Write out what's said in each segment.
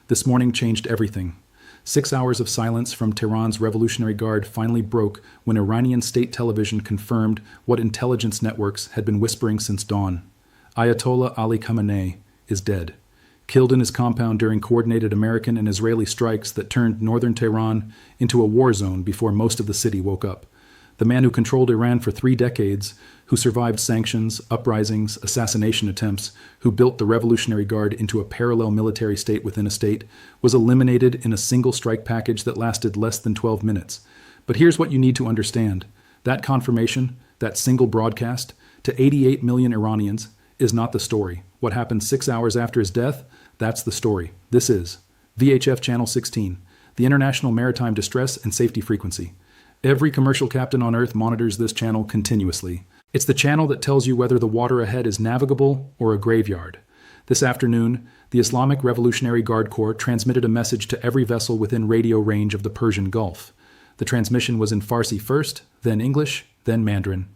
This morning changed everything. 6 hours of silence from Tehran's Revolutionary Guard finally broke when Iranian state television confirmed what intelligence networks had been whispering since dawn. Ayatollah Ali Khamenei is dead, killed in his compound during coordinated American and Israeli strikes that turned northern Tehran into a war zone before most of the city woke up. The man who controlled Iran for 3 decades, who survived sanctions, uprisings, assassination attempts, who built the Revolutionary Guard into a parallel military state within a state, was eliminated in a single strike package that lasted less than 12 minutes. But here's what you need to understand. That confirmation, that single broadcast, to 88 million Iranians, is not the story. What happened 6 hours after his death, that's the story. This is VHF Channel 16, the International Maritime Distress and Safety Frequency. Every commercial captain on Earth monitors this channel continuously. It's the channel that tells you whether the water ahead is navigable or a graveyard. This afternoon, the Islamic Revolutionary Guard Corps transmitted a message to every vessel within radio range of the Persian Gulf. The transmission was in Farsi first, then English, then Mandarin.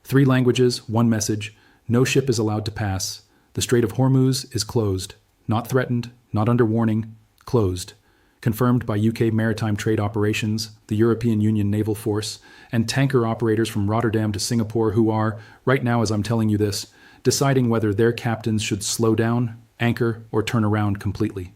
3 languages, 1 message. No ship is allowed to pass. The Strait of Hormuz is closed. Not threatened, not under warning, closed. Confirmed by UK Maritime Trade Operations, the European Union Naval Force, and tanker operators from Rotterdam to Singapore who are, right now as I'm telling you this, deciding whether their captains should slow down, anchor, or turn around completely.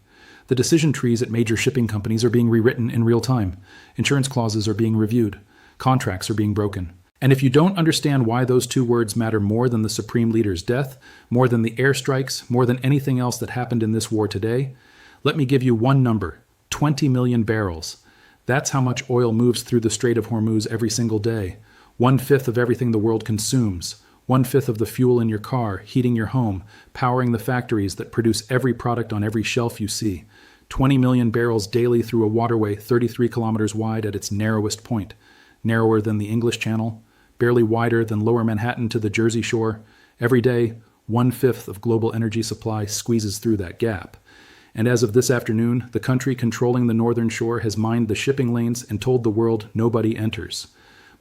The decision trees at major shipping companies are being rewritten in real time. Insurance clauses are being reviewed. Contracts are being broken. And if you don't understand why those 2 words matter more than the Supreme Leader's death, more than the airstrikes, more than anything else that happened in this war today, let me give you one number. 20 million barrels. That's how much oil moves through the Strait of Hormuz every single day. 1/5 of everything the world consumes. 1/5 of the fuel in your car, heating your home, powering the factories that produce every product on every shelf you see. 20 million barrels daily through a waterway 33 kilometers wide at its narrowest point. Narrower than the English Channel, barely wider than Lower Manhattan to the Jersey Shore. Every day, 1/5 of global energy supply squeezes through that gap. And as of this afternoon, the country controlling the northern shore has mined the shipping lanes and told the world nobody enters.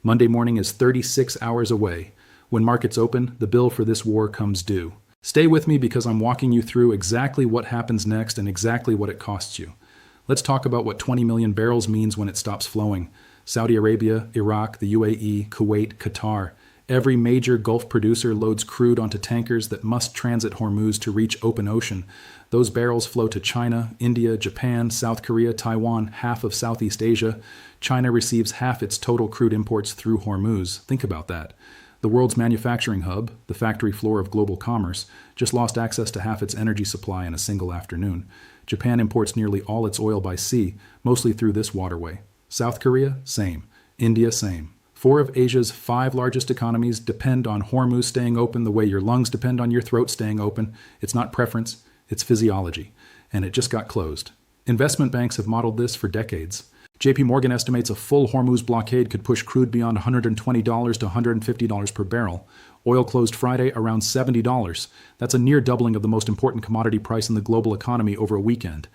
Monday morning is 36 hours away. When markets open, the bill for this war comes due. Stay with me because I'm walking you through exactly what happens next and exactly what it costs you. Let's talk about what 20 million barrels means when it stops flowing. Saudi Arabia, Iraq, the UAE, Kuwait, Qatar. Every major Gulf producer loads crude onto tankers that must transit Hormuz to reach open ocean. Those barrels flow to China, India, Japan, South Korea, Taiwan, half of Southeast Asia. China receives half its total crude imports through Hormuz. Think about that. The world's manufacturing hub, the factory floor of global commerce, just lost access to half its energy supply in a single afternoon. Japan imports nearly all its oil by sea, mostly through this waterway. South Korea, same. India, same. 4 of Asia's 5 largest economies depend on Hormuz staying open the way your lungs depend on your throat staying open. It's not preference, it's physiology. And it just got closed. Investment banks have modeled this for decades. JP Morgan estimates a full Hormuz blockade could push crude beyond $120 to $150 per barrel. Oil closed Friday around $70. That's a near doubling of the most important commodity price in the global economy over a weekend.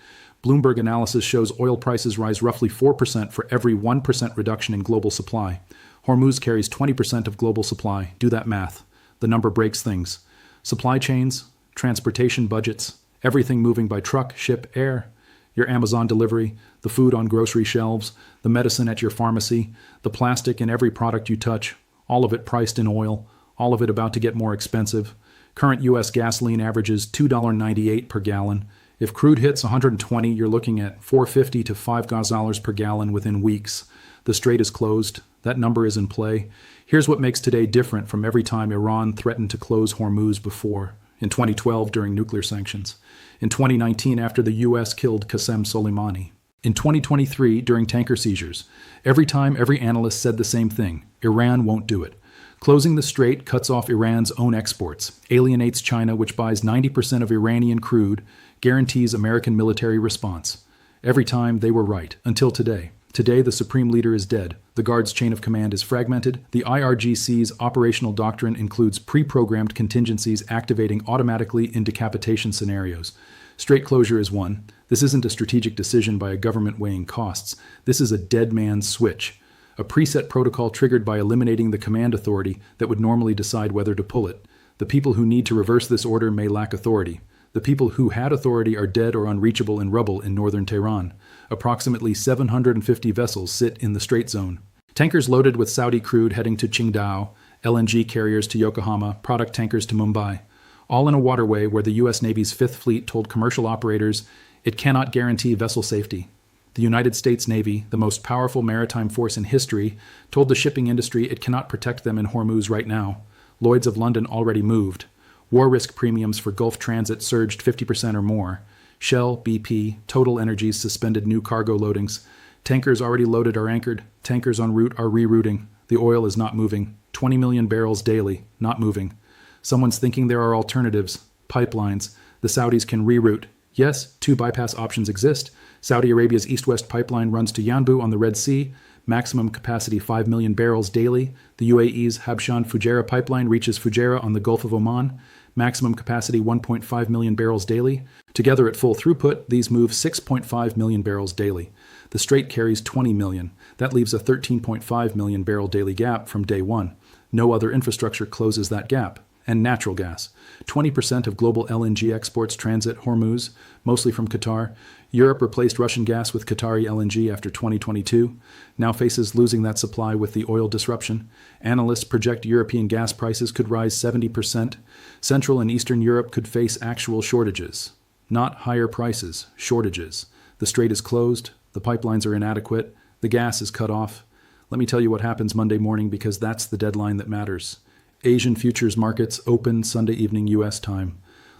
Bloomberg analysis shows oil prices rise roughly 4% for every 1% reduction in global supply. Hormuz carries 20% of global supply. Do that math. The number breaks things. Supply chains, transportation budgets, everything moving by truck, ship, air. Your Amazon delivery, the food on grocery shelves, the medicine at your pharmacy, the plastic in every product you touch, all of it priced in oil, all of it about to get more expensive. Current U.S. gasoline averages $2.98 per gallon. If crude hits 120, you're looking at $4.50 to $5 per gallon within weeks. The strait is closed. That number is in play. Here's what makes today different from every time Iran threatened to close Hormuz before. In 2012 during nuclear sanctions. In 2019 after the U.S. killed Qasem Soleimani. In 2023 during tanker seizures. Every time every analyst said the same thing. Iran won't do it. Closing the strait cuts off Iran's own exports, alienates China, which buys 90% of Iranian crude, guarantees American military response. Every time they were right, until today. Today, the Supreme Leader is dead. The Guard's chain of command is fragmented. The IRGC's operational doctrine includes pre-programmed contingencies activating automatically in decapitation scenarios. Strait closure is one. This isn't a strategic decision by a government weighing costs. This is a dead man's switch. A preset protocol triggered by eliminating the command authority that would normally decide whether to pull it. The people who need to reverse this order may lack authority. The people who had authority are dead or unreachable in rubble in northern Tehran. Approximately 750 vessels sit in the Strait Zone. Tankers loaded with Saudi crude heading to Qingdao, LNG carriers to Yokohama, product tankers to Mumbai. All in a waterway where the U.S. Navy's Fifth Fleet told commercial operators it cannot guarantee vessel safety. The United States Navy, the most powerful maritime force in history, told the shipping industry it cannot protect them in Hormuz right now. Lloyd's of London already moved. War risk premiums for Gulf transit surged 50% or more. Shell, BP, Total Energies suspended new cargo loadings. Tankers already loaded are anchored. Tankers en route are rerouting. The oil is not moving. 20 million barrels daily, not moving. Someone's thinking there are alternatives. Pipelines. The Saudis can reroute. Yes, 2 bypass options exist. Saudi Arabia's east-west pipeline runs to Yanbu on the Red Sea. Maximum capacity 5 million barrels daily. The UAE's Habshan-Fujairah pipeline reaches Fujairah on the Gulf of Oman. Maximum capacity 1.5 million barrels daily. Together at full throughput, these move 6.5 million barrels daily. The Strait carries 20 million. That leaves a 13.5 million barrel daily gap from day one. No other infrastructure closes that gap. And natural gas. 20% of global LNG exports transit Hormuz, mostly from Qatar. Europe replaced Russian gas with Qatari LNG after 2022, now faces losing that supply with the oil disruption. Analysts project European gas prices could rise 70%. Central and Eastern Europe could face actual shortages. Not higher prices, shortages. The strait is closed, the pipelines are inadequate, the gas is cut off. Let me tell you what happens Monday morning because that's the deadline that matters. Asian futures markets open Sunday evening U.S. time.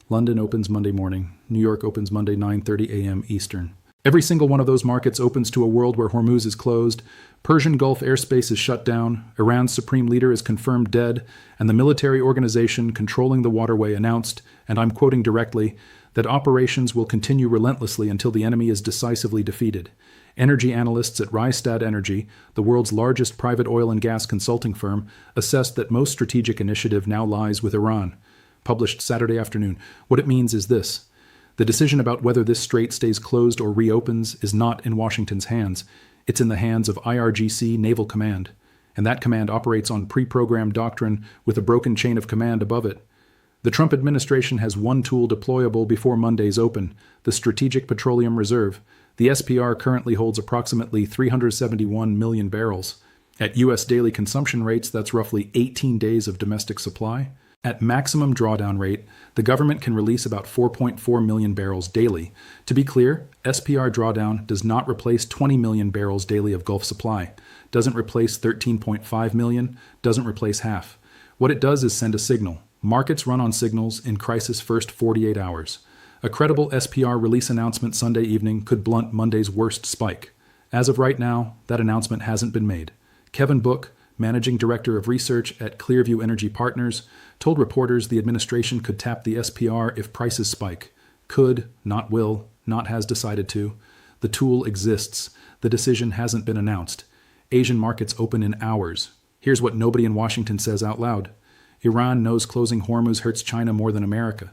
London opens Monday morning. New York opens Monday 9:30 a.m. Eastern. Every single one of those markets opens to a world where Hormuz is closed, Persian Gulf airspace is shut down, Iran's supreme leader is confirmed dead, and the military organization controlling the waterway announced, and I'm quoting directly, that operations will continue relentlessly until the enemy is decisively defeated. Energy analysts at Rystad Energy, the world's largest private oil and gas consulting firm, assessed that most strategic initiative now lies with Iran. Published Saturday afternoon. What it means is this. The decision about whether this strait stays closed or reopens is not in Washington's hands. It's in the hands of IRGC Naval Command. And that command operates on pre-programmed doctrine with a broken chain of command above it. The Trump administration has one tool deployable before Monday's open, the Strategic Petroleum Reserve. The SPR currently holds approximately 371 million barrels. At U.S. daily consumption rates, that's roughly 18 days of domestic supply. At maximum drawdown rate, the government can release about 4.4 million barrels daily. To be clear, SPR drawdown does not replace 20 million barrels daily of Gulf supply, doesn't replace 13.5 million, doesn't replace half. What it does is send a signal. Markets run on signals in crisis first 48 hours. A credible SPR release announcement Sunday evening could blunt Monday's worst spike. As of right now, that announcement hasn't been made. Kevin Book, managing director of research at Clearview Energy Partners, told reporters the administration could tap the SPR if prices spike. Could, not will, not has decided to. The tool exists. The decision hasn't been announced. Asian markets open in hours. Here's what nobody in Washington says out loud. Iran knows closing Hormuz hurts China more than America.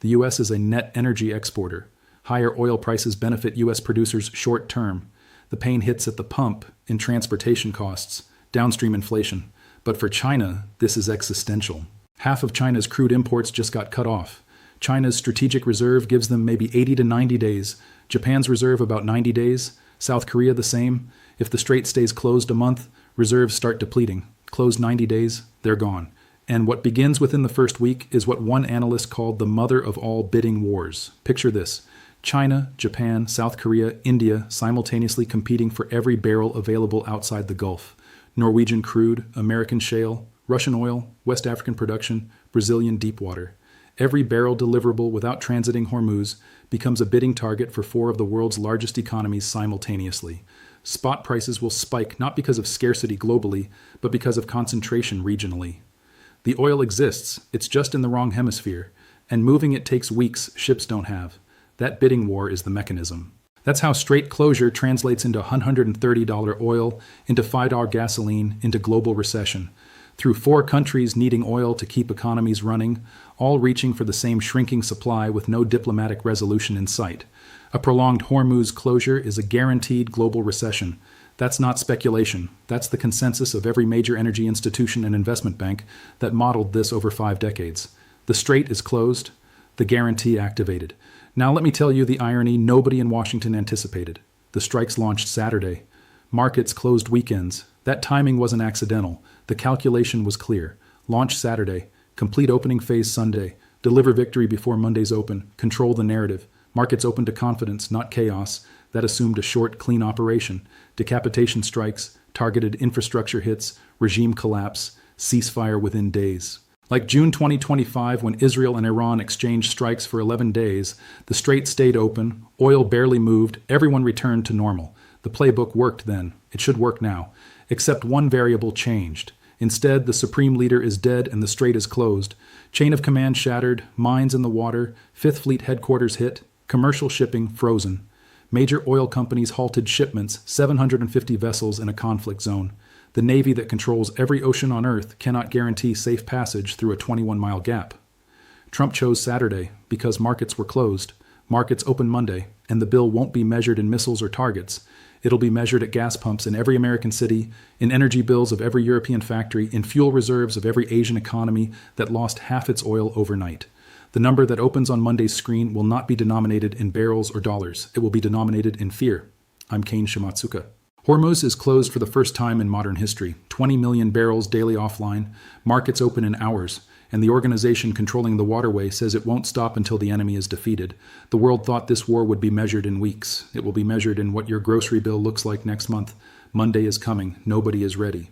The U.S. is a net energy exporter. Higher oil prices benefit U.S. producers short term. The pain hits at the pump in transportation costs, downstream inflation. But for China, this is existential. Half of China's crude imports just got cut off. China's strategic reserve gives them maybe 80 to 90 days. Japan's reserve about 90 days. South Korea the same. If the strait stays closed a month, reserves start depleting. Closed 90 days, they're gone. And what begins within the first week is what one analyst called the mother of all bidding wars. Picture this. China, Japan, South Korea, India simultaneously competing for every barrel available outside the Gulf. Norwegian crude, American shale, Russian oil, West African production, Brazilian deep water. Every barrel deliverable without transiting Hormuz becomes a bidding target for 4 of the world's largest economies simultaneously. Spot prices will spike not because of scarcity globally, but because of concentration regionally. The oil exists, it's just in the wrong hemisphere, and moving it takes weeks ships don't have. That bidding war is the mechanism. That's how strait closure translates into $130 oil, into $5 gasoline, into global recession. Through 4 countries needing oil to keep economies running, all reaching for the same shrinking supply with no diplomatic resolution in sight. A prolonged Hormuz closure is a guaranteed global recession. That's not speculation. That's the consensus of every major energy institution and investment bank that modeled this over 5 decades. The strait is closed. The guarantee activated. Now let me tell you the irony nobody in Washington anticipated. The strikes launched Saturday. Markets closed weekends. That timing wasn't accidental. The calculation was clear. Launch Saturday. Complete opening phase Sunday. Deliver victory before Monday's open. Control the narrative. Markets open to confidence, not chaos. That assumed a short, clean operation. Decapitation strikes, targeted infrastructure hits, regime collapse, ceasefire within days. Like June 2025, when Israel and Iran exchanged strikes for 11 days, the Strait stayed open, oil barely moved, everyone returned to normal. The playbook worked then. It should work now. Except one variable changed. Instead, the supreme leader is dead and the strait is closed. Chain of command shattered, mines in the water, Fifth Fleet headquarters hit, commercial shipping frozen. Major oil companies halted shipments, 750 vessels in a conflict zone. The Navy that controls every ocean on Earth cannot guarantee safe passage through a 21-mile gap. Trump chose Saturday because markets were closed. Markets open Monday, and the bill won't be measured in missiles or targets. It'll be measured at gas pumps in every American city, in energy bills of every European factory, in fuel reserves of every Asian economy that lost half its oil overnight. The number that opens on Monday's screen will not be denominated in barrels or dollars. It will be denominated in fear. I'm Kane Shimatsuka. Hormuz is closed for the first time in modern history. 20 million barrels daily offline. Markets open in hours. And the organization controlling the waterway says it won't stop until the enemy is defeated. The world thought this war would be measured in weeks. It will be measured in what your grocery bill looks like next month. Monday is coming. Nobody is ready.